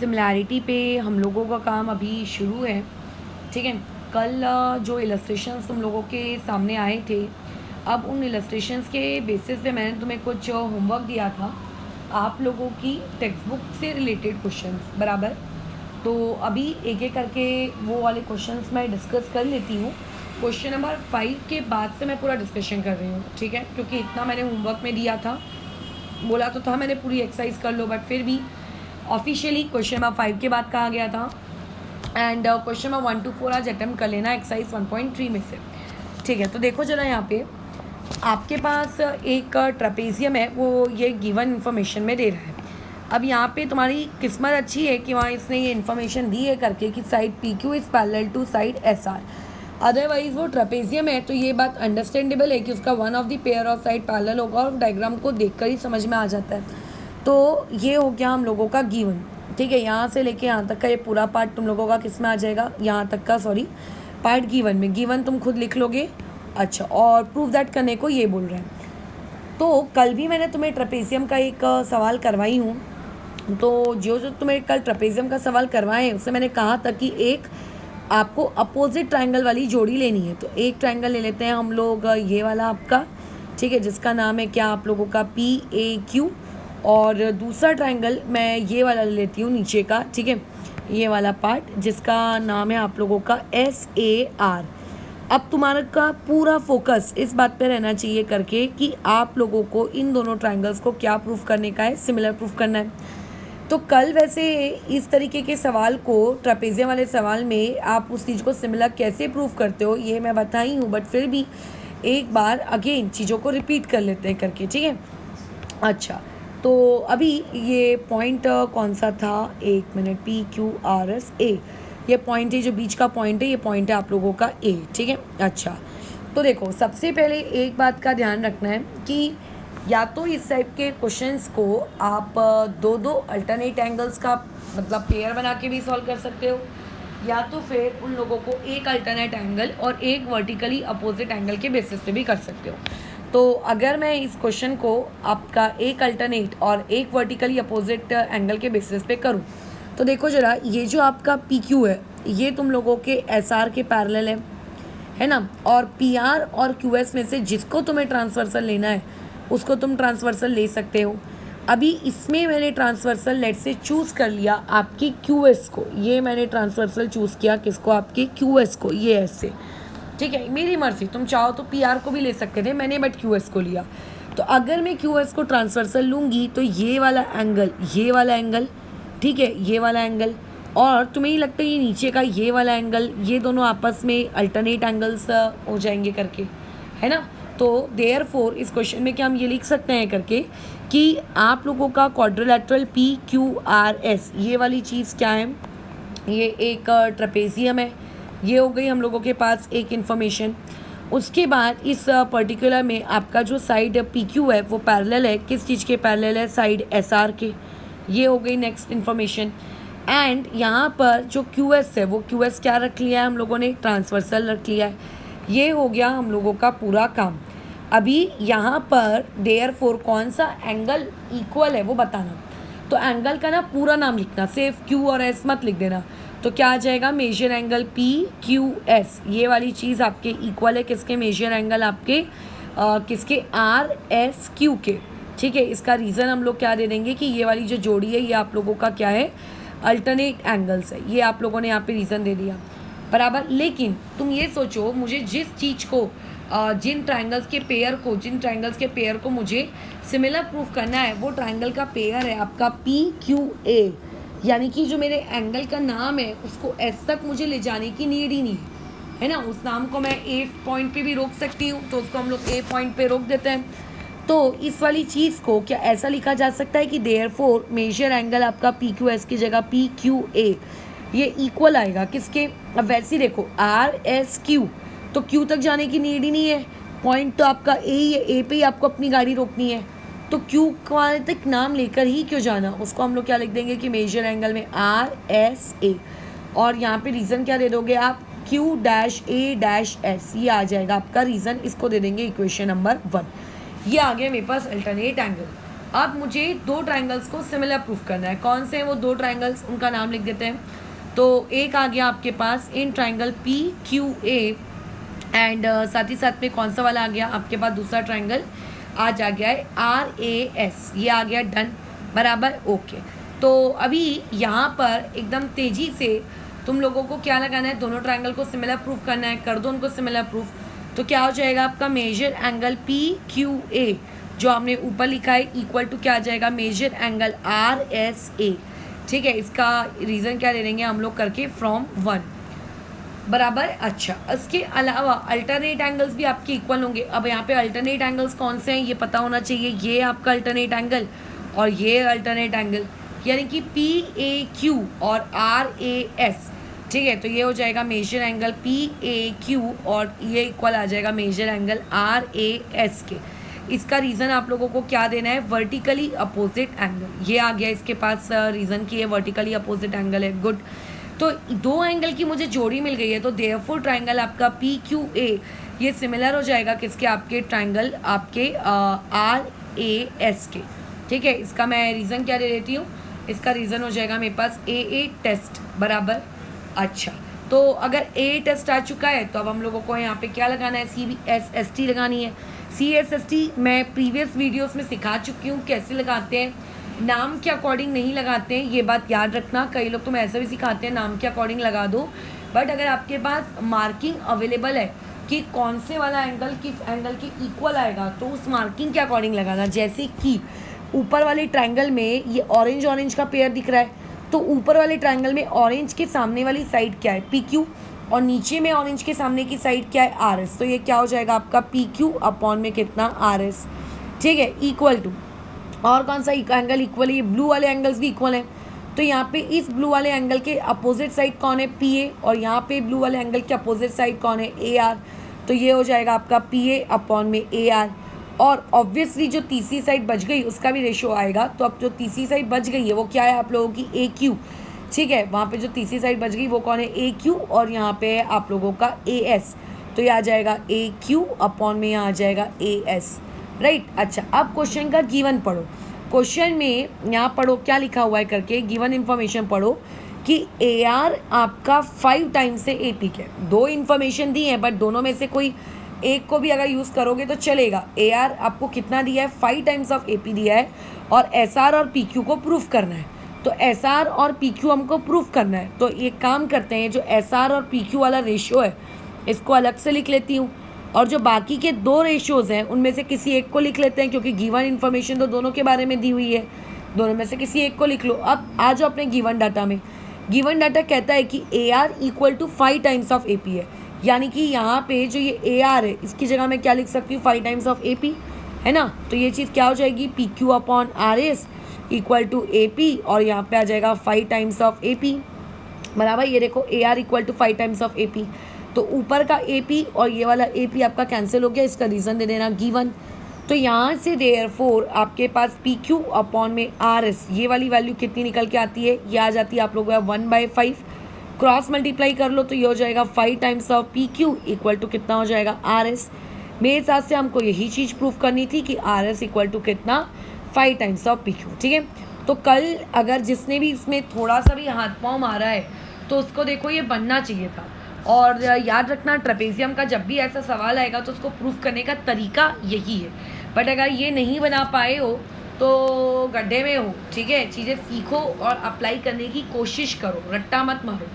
Similarity पे हम लोगों का काम अभी शुरू है, ठीक है। कल जो इलस्ट्रेशंस तुम लोगों के सामने आए थे, अब उन इलस्ट्रेशंस के बेसिस पे मैंने तुम्हें कुछ होमवर्क दिया था, आप लोगों की टेक्स्ट बुक से रिलेटेड क्वेश्चंस, बराबर। तो अभी एक एक करके वो वाले क्वेश्चंस मैं डिस्कस कर लेती हूँ। क्वेश्चन नंबर 5 के बाद से मैं पूरा डिस्कशन कर रही हूँ, ठीक है, क्योंकि इतना मैंने होमवर्क में दिया था, बोला तो था मैंने पूरी एक्सरसाइज कर लो, बट फिर भी ऑफिशियली क्वेश्चन नंबर 5 के बाद कहा गया था। एंड क्वेश्चन नंबर 1 to 4 आज अटैम्प्ट कर लेना एक्सरसाइज 1.3 में से, ठीक है। तो देखो जरा, यहाँ पे आपके पास एक ट्रेपेजियम है, वो ये गिवन इन्फॉर्मेशन में दे रहा है। अब यहाँ पे तुम्हारी किस्मत अच्छी है कि वहाँ इसने ये इन्फॉर्मेशन दी है करके कि side P Q is parallel to side S R, otherwise वो ट्रेपेजियम है तो ये बात अंडरस्टैंडेबल है कि उसका one of the pair of side parallel होगा, और डायग्राम को देखकर ही समझ में आ जाता है। तो ये हो गया हम लोगों का गिवन, ठीक है। यहाँ से लेके यहाँ तक का ये पूरा पार्ट तुम लोगों का किस में आ जाएगा, यहाँ तक का पार्ट गिवन में। गिवन तुम खुद लिख लोगे, अच्छा, और प्रूव दैट करने को ये बोल रहे हैं। तो कल भी मैंने तुम्हें ट्रेपेजियम का एक सवाल करवाई हूँ, तो जो तुम्हें कल ट्रेपेजियम का सवाल करवाए हैं उससे मैंने कहा था कि एक आपको अपोजिट ट्रायंगल वाली जोड़ी लेनी है। तो एक ट्रायंगल ले लेते हैं हम लोग, ये वाला आपका, ठीक है, जिसका नाम है क्या आप लोगों का PAQ, और दूसरा ट्रायंगल मैं ये वाला ले लेती हूँ नीचे का, ठीक है, ये वाला पार्ट जिसका नाम है आप लोगों का SAR। अब तुम्हारा का पूरा फोकस इस बात पे रहना चाहिए करके कि आप लोगों को इन दोनों ट्रायंगल्स को क्या प्रूफ करने का है, सिमिलर प्रूफ करना है। तो कल वैसे इस तरीके के सवाल को, ट्रेपेजियम वाले सवाल में आप उस चीज़ को सिमिलर कैसे प्रूफ करते हो ये मैं बताई हूँ, बट फिर भी एक बार अगेन चीज़ों को रिपीट कर लेते हैं करके, ठीक है। अच्छा, तो अभी ये पॉइंट कौन सा था, एक मिनट, PQRS A, ये पॉइंट है जो बीच का पॉइंट है, ये पॉइंट है आप लोगों का A, ठीक है। अच्छा, तो देखो सबसे पहले एक बात का ध्यान रखना है कि या तो इस टाइप के क्वेश्चंस को आप दो अल्टरनेट एंगल्स का मतलब पेयर बना के भी सॉल्व कर सकते हो, या तो फिर उन लोगों को एक अल्टरनेट एंगल और एक वर्टिकली अपोजिट एंगल के बेसिस पे भी कर सकते हो। तो अगर मैं इस क्वेश्चन को आपका एक अल्टरनेट और एक वर्टिकली अपोजिट एंगल के बेसिस पे करूँ, तो देखो ज़रा, ये जो आपका PQ है ये तुम लोगों के SR के पैरेलल है ना, और PR और QS में से जिसको तुम्हें ट्रांसवर्सल लेना है उसको तुम ट्रांसवर्सल ले सकते हो। अभी इसमें मैंने ट्रांसवर्सल लेट से चूज़ कर लिया आपकी QS को, ये मैंने ट्रांसवर्सल चूज़ किया किसको, आपकी QS को, ये ऐसे, ठीक है, मेरी मर्जी, तुम चाहो तो PR को भी ले सकते थे, मैंने बट QS को लिया। तो अगर मैं QS को ट्रांसवर्सल लूँगी तो ये वाला एंगल, ठीक है, ये वाला एंगल, और तुम्हें ही लगता है ये नीचे का ये वाला एंगल, ये दोनों आपस में अल्टरनेट एंगल्स हो जाएंगे करके, है ना। तो देयरफॉर इस क्वेश्चन में क्या हम ये लिख सकते हैं करके कि आप लोगों का क्वाड्रिलेटरल PQRS, ये वाली चीज़ क्या है, ये एक ट्रेपेजियम है। ये हो गई हम लोगों के पास एक इन्फॉर्मेशन। उसके बाद इस पर्टिकुलर में आपका जो साइड PQ है वो पैरेलल है, किस चीज़ के पैरेलल है, साइड SR के, ये हो गई नेक्स्ट इन्फॉर्मेशन। एंड यहाँ पर जो QS है वो QS क्या रख लिया है हम लोगों ने, ट्रांसवर्सल रख लिया है। ये हो गया हम लोगों का पूरा काम। अभी यहाँ पर देयरफॉर कौन सा एंगल इक्वल है वो बताना। तो एंगल का ना पूरा नाम लिखना, सिर्फ Q और S मत लिख देना। तो क्या आ जाएगा, मेजर एंगल PQS, ये वाली चीज़ आपके इक्वल है किसके, मेजर एंगल आपके किसके, RSQ के, ठीक है। इसका रीज़न हम लोग क्या दे देंगे कि ये वाली जो जोड़ी है ये आप लोगों का क्या है, अल्टरनेट एंगल्स है, ये आप लोगों ने यहाँ पे रीज़न दे दिया, बराबर। लेकिन तुम ये सोचो, मुझे जिस चीज़ को जिन ट्रायंगल्स के पेयर को मुझे सिमिलर प्रूफ करना है वो ट्रायंगल का पेयर है आपका PQA, यानी कि जो मेरे एंगल का नाम है उसको S तक मुझे ले जाने की नीड ही नहीं है ना। उस नाम को मैं A पॉइंट पे भी रोक सकती हूँ, तो उसको हम लोग A पॉइंट पे रोक देते हैं। तो इस वाली चीज़ को क्या ऐसा लिखा जा सकता है कि देयरफॉर मेजर एंगल आपका PQS की जगह PQA, ये इक्वल आएगा किसके, अब वैसे ही देखो RSQ, तो Q तक जाने की नीड ही नहीं है, पॉइंट तो आपका A ही है, A पे ही आपको अपनी गाड़ी रोकनी है, तो Q वाले तक नाम लेकर ही क्यों जाना। उसको हम लोग क्या लिख देंगे कि मेजर एंगल में RSA, और यहाँ पे रीज़न क्या दे दोगे आप, Q-A-S, ये आ जाएगा आपका रीज़न, इसको दे देंगे इक्वेशन नंबर 1। ये आ गया मेरे पास अल्टरनेट एंगल। अब मुझे दो ट्राइंगल्स को सिमिलर प्रूफ करना है। कौन से हैं वो दो ट्राइंगल्स, उनका नाम लिख देते हैं। तो एक आ गया आपके पास in triangle P Q A and साथ ही साथ में कौन सा वाला आ गया आपके पास, दूसरा ट्राइंगल आज आ गया है आर ए एस, ये आ गया डन, बराबर, ओके। तो अभी यहाँ पर एकदम तेज़ी से तुम लोगों को क्या लगाना है, दोनों ट्राइंगल को सिमिलर प्रूफ करना है, कर दो उनको सिमिलर प्रूफ। तो क्या हो जाएगा आपका major angle P Q A जो हमने ऊपर लिखा है इक्वल टू क्या आ जाएगा major angle R S A, ठीक है। इसका रीज़न क्या ले लेंगे हम लोग करके फ्रॉम 1, बराबर। अच्छा, इसके अलावा अल्टरनेट एंगल्स भी आपके इक्वल होंगे। अब यहाँ पे अल्टरनेट एंगल्स कौन से हैं ये पता होना चाहिए। ये आपका अल्टरनेट एंगल और ये अल्टरनेट एंगल, यानी कि पी ए क्यू और आर ए एस, ठीक है। तो ये हो जाएगा major angle P A Q और ये इक्वल आ जाएगा major angle R A S के। इसका रीज़न आप लोगों को क्या देना है, वर्टिकली अपोजिट एंगल। ये आ गया इसके पास रीज़न कि ये वर्टिकली अपोजिट एंगल है, गुड। तो दो एंगल की मुझे जोड़ी मिल गई है, तो देयरफॉर ट्राइंगल आपका पी क्यू ए ये सिमिलर हो जाएगा किसके, आपके ट्राइंगल आपके आर ए एस के, ठीक है। इसका मैं रीज़न क्या दे देती हूँ, इसका रीज़न हो जाएगा मेरे पास ए टेस्ट, बराबर। अच्छा, तो अगर ए टेस्ट आ चुका है तो अब हम लोगों को यहाँ पे क्या लगाना है, CSST लगानी है। CSST मैं प्रीवियस वीडियोस में सिखा चुकी हूँ कैसे लगाते हैं, नाम के अकॉर्डिंग नहीं लगाते हैं, ये बात याद रखना। कई लोग तो ऐसे भी सिखाते हैं नाम के अकॉर्डिंग लगा दो, बट अगर आपके पास मार्किंग अवेलेबल है कि कौन से वाला एंगल किस एंगल के इक्वल आएगा तो उस मार्किंग के अकॉर्डिंग लगाना। जैसे कि ऊपर वाले ट्राइंगल में ये ऑरेंज का पेयर दिख रहा है, तो ऊपर वाले ट्राइंगल में ऑरेंज के सामने वाली साइड क्या है, पी क्यू, और नीचे में ऑरेंज के सामने की साइड क्या है, आर एस। तो ये क्या हो जाएगा आपका पी क्यू अपॉन में कितना, आर एस, ठीक है, इक्वल टू। और कौन सा एंगल इक्वल है, ये ब्लू वाले एंगल्स भी इक्वल हैं। तो यहाँ पे इस ब्लू वाले एंगल के अपोजिट साइड कौन है, पी ए, और यहाँ पे ब्लू वाले एंगल के अपोजिट साइड कौन है, ए आर। तो ये हो जाएगा आपका पी ए अपॉन में ए आर। और ऑब्वियसली जो तीसरी साइड बच गई उसका भी रेशो आएगा। तो अब जो तीसरी साइड बच गई है वो क्या है आप लोगों की, ए क्यू, ठीक है। वहाँ पे जो तीसरी साइड बच गई वो कौन है, ए क्यू, और यहाँ पे है आप लोगों का ए एस। तो ये आ जाएगा ए क्यू अपॉन में यहाँ आ जाएगा ए एस, राइट। अच्छा, अब क्वेश्चन का गिवन पढ़ो। क्वेश्चन में यहाँ पढ़ो क्या लिखा हुआ है करके, गिवन इन्फॉर्मेशन पढ़ो कि ए आर आपका 5 टाइम्स से ए पी के। दो इन्फॉर्मेशन दी है बट दोनों में से कोई एक को भी अगर यूज़ करोगे तो चलेगा। ए आर आपको कितना दिया है, 5 टाइम्स ऑफ ए पी दिया है, और एस आर और पी क्यू को प्रूफ करना है। तो एस आर और पी क्यू हमको प्रूफ करना है। तो ये काम करते हैं, जो एस आर और पी क्यू वाला रेशियो है इसको अलग से लिख लेती हूँ, और जो बाकी के दो रेशियोज़ हैं उनमें से किसी एक को लिख लेते हैं, क्योंकि गिवन इन्फॉर्मेशन तो दोनों के बारे में दी हुई है, दोनों में से किसी एक को लिख लो। अब आ जाओ अपने गिवन डाटा में। गिवन डाटा कहता है कि A R equal to 5 times of A P है, यानी कि यहाँ पे जो ये ए आर है इसकी जगह मैं क्या लिख सकती हूँ, 5 टाइम्स ऑफ ए पी, है ना। तो ये चीज़ क्या हो जाएगी, P Q upon R S equal to A P, और यहाँ पे आ जाएगा 5 टाइम्स ऑफ ए पी, बराबर। ये देखो A R equal to 5 times of A P, तो ऊपर का ए पी और ये वाला ए पी आपका कैंसिल हो गया। इसका रीज़न दे देना गिवन। तो यहाँ से देयरफॉर आपके पास पी क्यू अपॉन में आर एस, ये वाली वैल्यू कितनी निकल के आती है, ये आ जाती है आप लोगों का 1/5। क्रॉस मल्टीप्लाई कर लो तो ये हो जाएगा 5 times of P Q equal to कितना हो जाएगा, आर एस। मेरे हिसाब से हमको यही चीज़ प्रूफ करनी थी कि आर एस इक्वल टू कितना, 5 टाइम्स ऑफ पी क्यू, ठीक है। तो कल अगर जिसने भी इसमें थोड़ा सा भी हाथ पाँव मारा है तो उसको देखो ये बनना चाहिए था। और याद रखना, ट्रेपेजियम का जब भी ऐसा सवाल आएगा तो उसको प्रूफ करने का तरीका यही है। बट अगर ये नहीं बना पाए हो तो गड्ढे में हो, ठीक है। चीज़ें सीखो और अप्लाई करने की कोशिश करो, रट्टा मत मारो।